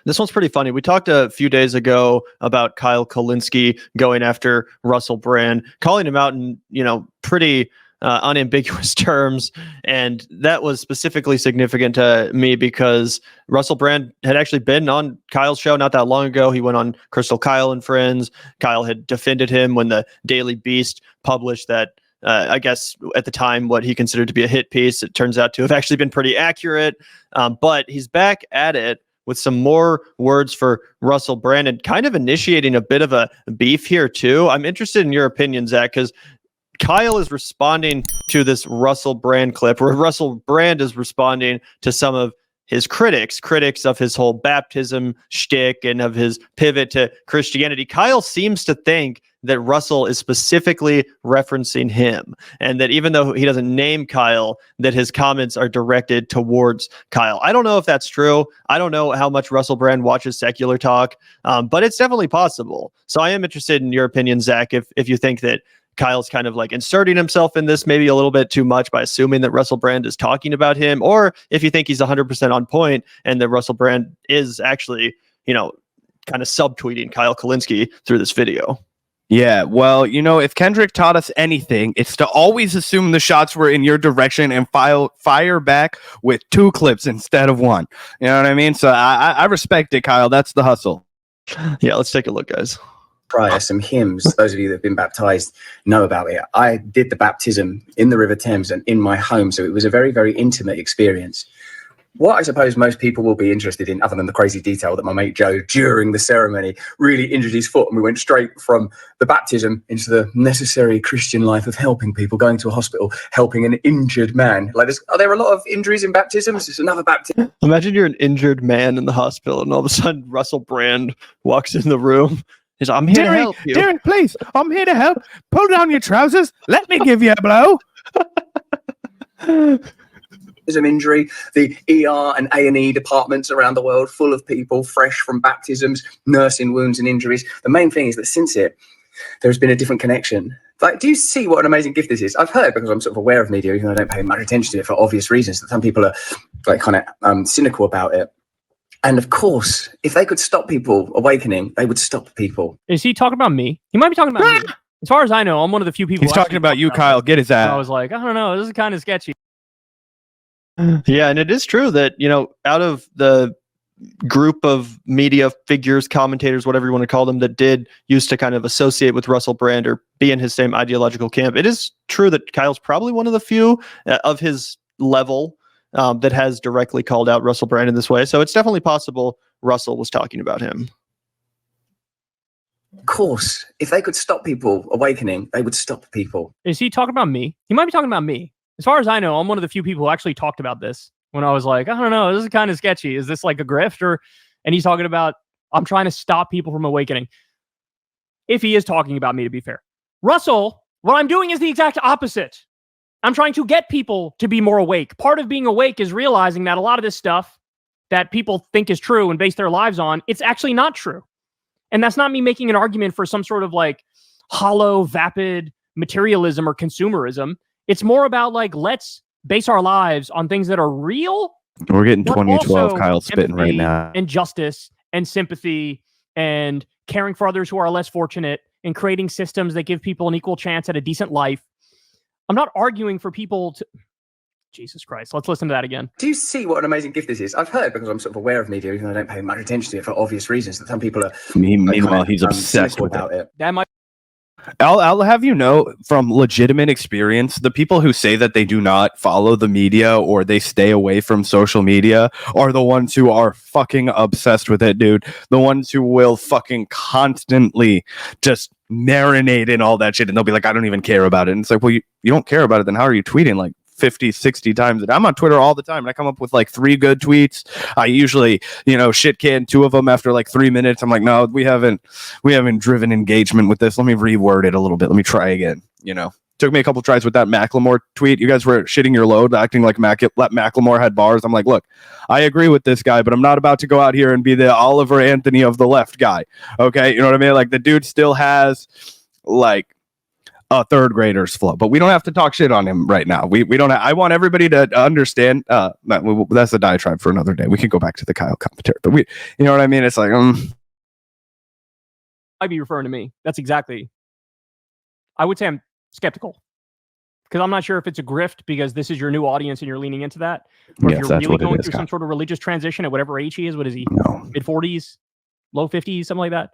This one's pretty funny. We talked a few days ago about Kyle Kulinski going after Russell Brand, calling him out in, pretty unambiguous terms. And that was specifically significant to me because Russell Brand had actually been on Kyle's show not that long ago. He went on Crystal Kyle and Friends. Kyle had defended him when the Daily Beast published that, I guess at the time, what he considered to be a hit piece. It turns out to have actually been pretty accurate. But he's back at it with some more words for Russell Brand and kind of initiating a bit of a beef here too. I'm interested in your opinion, Zach, because Kyle is responding to this Russell Brand clip where Russell Brand is responding to some of his critics of his whole baptism shtick and of his pivot to Christianity. Kyle seems to think that Russell is specifically referencing him, and that even though he doesn't name Kyle, that his comments are directed towards Kyle. I don't know if that's true. I don't know how much Russell Brand watches secular talk, but it's definitely possible. So I am interested in your opinion, Zach, if you think that Kyle's kind of like inserting himself in this maybe a little bit too much by assuming that Russell Brand is talking about him, or if you think he's 100% on point and that Russell Brand is actually, kind of subtweeting Kyle Kulinski through this video. Yeah, well, if Kendrick taught us anything, it's to always assume the shots were in your direction and fire back with 2 clips instead of 1. You know what I mean? So I respect it, Kyle. That's the hustle. Yeah, let's take a look, guys. Prior, some hymns, those of you that have been baptized know about it. I did the baptism in the River Thames and in my home, so it was a very, very intimate experience. What I suppose most people will be interested in, other than the crazy detail that my mate Joe, during the ceremony, really injured his foot, and we went straight from the baptism into the necessary Christian life of helping people, going to a hospital, helping an injured man. Are there a lot of injuries in baptisms? It's another baptism. Imagine you're an injured man in the hospital, and all of a sudden Russell Brand walks in the room. He's like, I'm here to help you. Derek, please, I'm here to help. Pull down your trousers. Let me give you a blow. There's an injury. The ER and A&E departments around the world full of people fresh from baptisms, nursing wounds and injuries. The main thing is that since there's been a different connection. Do you see what an amazing gift this is? I've heard, because I'm sort of aware of media, even though I don't pay much attention to it for obvious reasons, that some people are kind of cynical about it. And of course, if they could stop people awakening, they would stop people. Is he talking about me? He might be talking about me. As far as I know, I'm one of the few people. He's talking about you, Kyle. Get his ass. I was like, I don't know. This is kind of sketchy. Yeah, and it is true that, out of the group of media figures, commentators, whatever you want to call them, that did used to kind of associate with Russell Brand or be in his same ideological camp, it is true that Kyle's probably one of the few of his level that has directly called out Russell Brand in this way. So it's definitely possible Russell was talking about him. Of course, if they could stop people awakening, they would stop people. Is he talking about me? He might be talking about me. As far as I know, I'm one of the few people who actually talked about this when I was like, I don't know, this is kind of sketchy. Is this like a grift? And he's talking about, I'm trying to stop people from awakening. If he is talking about me, to be fair. Russell, what I'm doing is the exact opposite. I'm trying to get people to be more awake. Part of being awake is realizing that a lot of this stuff that people think is true and base their lives on, it's actually not true. And that's not me making an argument for some sort of like hollow, vapid materialism or consumerism. It's more about let's base our lives on things that are real. We're getting 2012 Kyle spitting right now. And justice and sympathy and caring for others who are less fortunate and creating systems that give people an equal chance at a decent life. I'm not arguing for people to... Jesus Christ. Let's listen to that again. Do you see what an amazing gift this is? I've heard, because I'm sort of aware of media, even though I don't pay much attention to it for obvious reasons, that some people are... Meanwhile, he's obsessed with it. That might... I'll have you know, from legitimate experience, the people who say that they do not follow the media or they stay away from social media are the ones who are fucking obsessed with it, dude. The ones who will fucking constantly just marinate in all that shit, and they'll be like, I don't even care about it. And it's like, well, you don't care about it, then how are you tweeting 50, 60 times a day? I'm on Twitter all the time, and I come up with 3 good tweets. I usually, shit can 2 of them after 3 minutes. I'm like, no, we haven't driven engagement with this. Let me reword it a little bit. Let me try again. Took me a couple tries with that Macklemore tweet. You guys were shitting your load, acting like Macklemore had bars. I'm like, look, I agree with this guy, but I'm not about to go out here and be the Oliver Anthony of the left guy. Okay, you know what I mean? The dude still has a third grader's flow. But we don't have to talk shit on him right now. We don't. I want everybody to understand. That's a diatribe for another day. We can go back to the Kyle commentary, but you know what I mean? It's like, I'd be referring to me. That's exactly. I would say I'm skeptical because I'm not sure if it's a grift because this is your new audience and you're leaning into that, or if you're really going through some sort of religious transition at whatever age he is. What is he? No. Mid-40s, low 50s, something like that.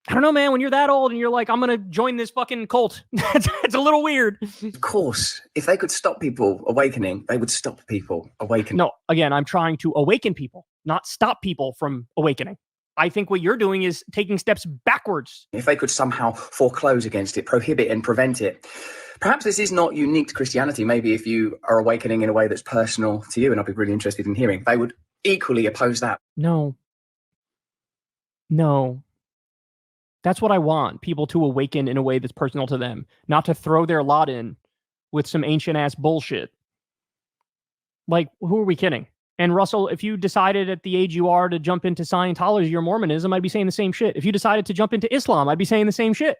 I don't know, man. When you're that old and you're like, I'm gonna join this fucking cult, it's a little weird. Of course, if they could stop people awakening, they would stop people awakening. No, again, I'm trying to awaken people, not stop people from awakening. I think what you're doing is taking steps backwards. If they could somehow foreclose against it, prohibit and prevent it. Perhaps this is not unique to Christianity. Maybe if you are awakening in a way that's personal to you, and I'd be really interested in hearing, they would equally oppose that. No. That's what I want, people to awaken in a way that's personal to them, not to throw their lot in with some ancient-ass bullshit. Like, who are we kidding? And Russell, if you decided at the age you are to jump into Scientology or Mormonism, I'd be saying the same shit. If you decided to jump into Islam, I'd be saying the same shit.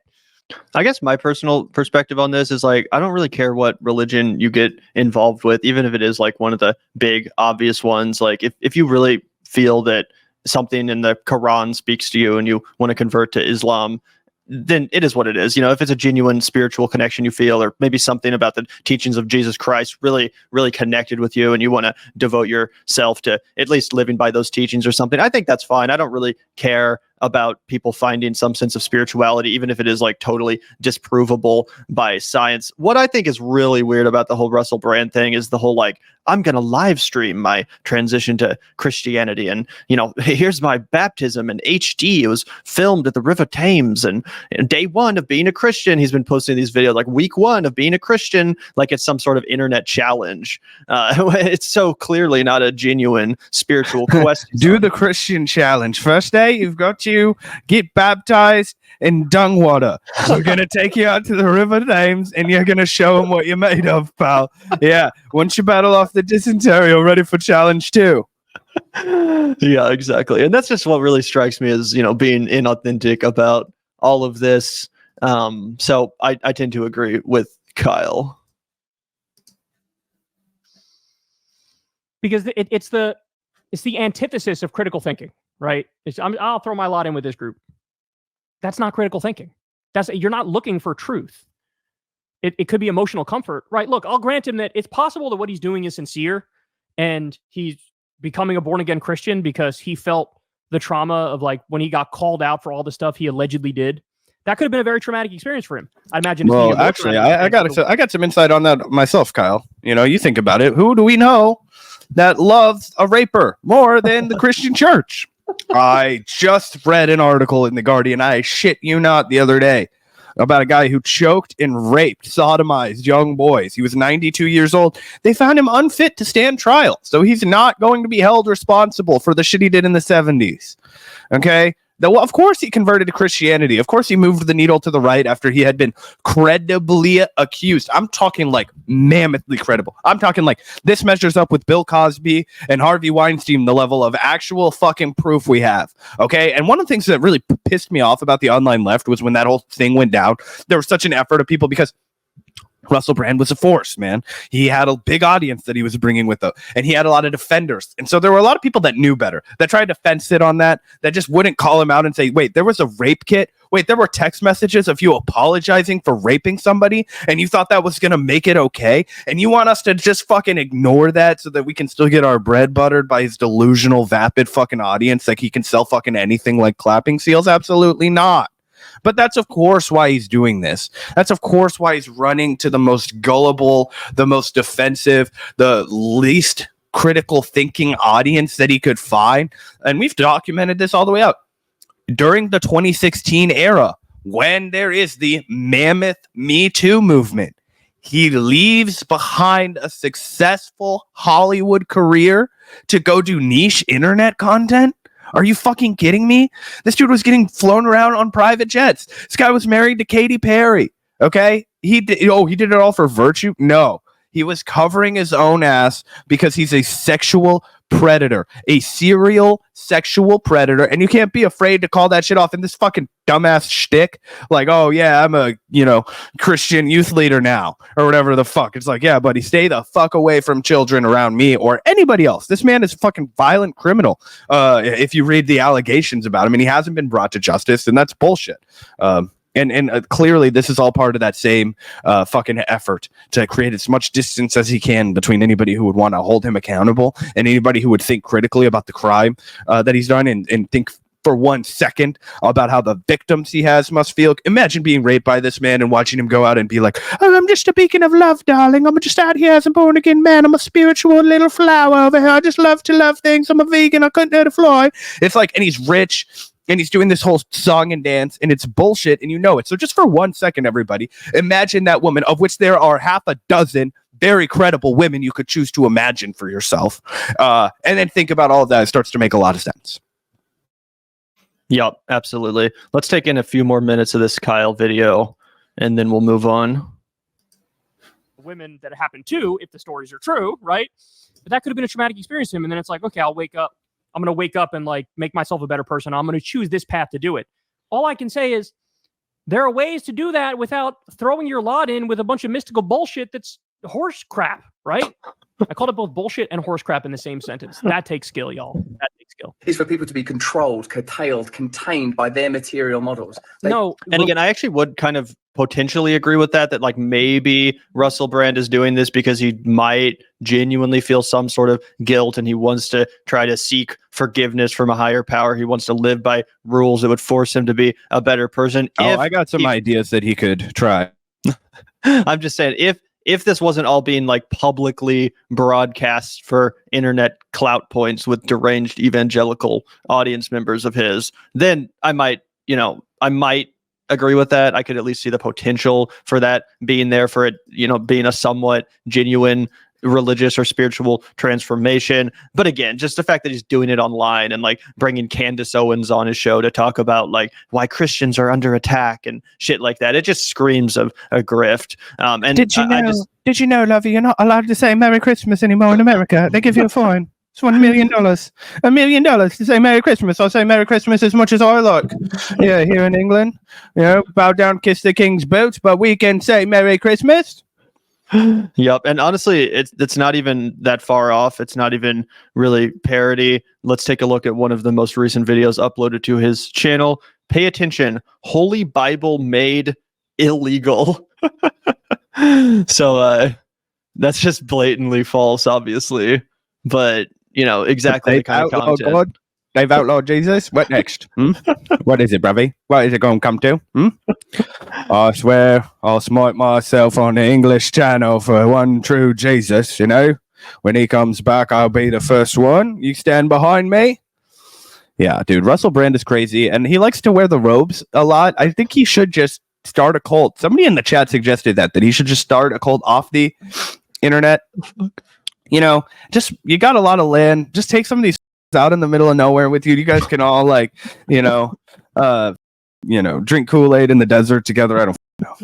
I guess my personal perspective on this is like, I don't really care what religion you get involved with, even if it is like one of the big obvious ones. Like if you really feel that something in the Quran speaks to you and you want to convert to Islam, then it is what it is. You know, if it's a genuine spiritual connection you feel, or maybe something about the teachings of Jesus Christ really, really connected with you and you want to devote yourself to at least living by those teachings or something, I think that's fine. I don't really care about people finding some sense of spirituality, even if it is like totally disprovable by science. What I think is really weird about the whole Russell Brand thing is the whole like, I'm going to live stream my transition to Christianity. And, you know, here's my baptism in HD. It was filmed at the River Thames. And day one of being a Christian, he's been posting these videos like week one of being a Christian, like it's some sort of internet challenge. It's so clearly not a genuine spiritual quest. Do the Christian challenge. First day, you've got to get baptized in dung water. We're going to take you out to the River Thames and you're going to show them what you're made of, pal. Yeah. Once you battle off the dysentery, you're ready for challenge 2. Yeah, exactly. And that's just what really strikes me as, you know, being inauthentic about all of this. So I tend to agree with Kyle. Because it's the antithesis of critical thinking, right? I'll throw my lot in with this group. That's not critical thinking. You're not looking for truth. It could be emotional comfort, right? Look, I'll grant him that it's possible that what he's doing is sincere and he's becoming a born-again Christian because he felt the trauma of like when he got called out for all the stuff he allegedly did. That could have been a very traumatic experience for him. I imagine. Well, actually, I got some insight on that myself, Kyle. You know, you think about it. Who do we know that loves a raper more than the Christian church? I just read an article in The Guardian, I shit you not, the other day, about a guy who choked and raped, sodomized young boys. He was 92 years old. They found him unfit to stand trial. So he's not going to be held responsible for the shit he did in the 70s. Okay? Well, of course he converted to Christianity. Of course he moved the needle to the right after he had been credibly accused. I'm talking like mammothly credible. I'm talking like this measures up with Bill Cosby and Harvey Weinstein, the level of actual fucking proof we have. Okay. And one of the things that really pissed me off about the online left was when that whole thing went down, there was such an effort of people because Russell Brand was a force, man. He had a big audience that he was bringing with him, and he had a lot of defenders. And so there were a lot of people that knew better, that tried to fence it on that just wouldn't call him out and say, wait, there was a rape kit. Wait, there were text messages of you apologizing for raping somebody, and you thought that was going to make it okay? And you want us to just fucking ignore that so that we can still get our bread buttered by his delusional, vapid fucking audience like he can sell fucking anything like clapping seals? Absolutely not. But that's, of course, why he's doing this. That's, of course, why he's running to the most gullible, the most defensive, the least critical thinking audience that he could find. And we've documented this all the way out. During the 2016 era, when there is the mammoth Me Too movement, he leaves behind a successful Hollywood career to go do niche internet content. Are you fucking kidding me? This dude was getting flown around on private jets. This guy was married to Katy Perry. Okay? He did it all for virtue? No. He was covering his own ass because he's a sexual predator, a serial sexual predator, and you can't be afraid to call that shit off in this fucking dumbass shtick. Like, oh yeah, I'm a Christian youth leader now, or whatever the fuck. It's like, yeah, buddy, stay the fuck away from children around me or anybody else. This man is a fucking violent criminal. If you read the allegations about him, and he hasn't been brought to justice, and that's bullshit. And clearly, this is all part of that same fucking effort to create as much distance as he can between anybody who would want to hold him accountable and anybody who would think critically about the crime that he's done and think for 1 second about how the victims he has must feel. Imagine being raped by this man and watching him go out and be like, oh, I'm just a beacon of love, darling. I'm just out here as a born again man. I'm a spiritual little flower over here. I just love to love things. I'm a vegan. I couldn't hurt a fly. It's like, and he's rich. And he's doing this whole song and dance, and it's bullshit, and you know it. So just for 1 second, everybody, imagine that woman, of which there are half a dozen very credible women you could choose to imagine for yourself. And then think about all of that. It starts to make a lot of sense. Yep, absolutely. Let's take in a few more minutes of this Kyle video, and then we'll move on. Women that it happened to, if the stories are true, right? But that could have been a traumatic experience to him. And then it's like, okay, I'll wake up. I'm going to wake up and like make myself a better person. I'm going to choose this path to do it. All I can say is there are ways to do that without throwing your lot in with a bunch of mystical bullshit that's horse crap, right? I called it both bullshit and horse crap in the same sentence. That takes skill, y'all. That takes skill. Is for people to be controlled, curtailed, contained by their material models. And again, I actually would kind of potentially agree with that like maybe Russell Brand is doing this because he might genuinely feel some sort of guilt and he wants to try to seek forgiveness from a higher power. He wants to live by rules that would force him to be a better person. I got some ideas that he could try. I'm just saying, if this wasn't all being like publicly broadcast for internet clout points with deranged evangelical audience members of his, then I might agree with that. I could at least see the potential for that being there, for it, being a somewhat genuine religious or spiritual transformation. But again, just the fact that he's doing it online and like bringing Candace Owens on his show to talk about like why Christians are under attack and shit like that, it just screams of a grift. And did you know, Lovey, you're not allowed to say Merry Christmas anymore in America? They give you a fine. It's $1 million. $1 million to say Merry Christmas. I'll say Merry Christmas as much as I like. Yeah, here in England, bow down, kiss the king's boots, but we can say Merry Christmas. Yep. And honestly, it's not even that far off. It's not even really parody. Let's take a look at one of the most recent videos uploaded to his channel. Pay attention. Holy Bible made illegal. So that's just blatantly false, obviously. But, exactly the kind of content. God. They've outlawed Jesus. What next? What is it, bruvy? What is it going to come to? I swear I'll smite myself on the English channel for one true Jesus, When he comes back, I'll be the first one. You stand behind me? Yeah, dude, Russell Brand is crazy, and he likes to wear the robes a lot. I think he should just start a cult. Somebody in the chat suggested that he should just start a cult off the internet. You got a lot of land. Just take some of these out in the middle of nowhere with you. You guys can all drink Kool-Aid in the desert together. I don't know.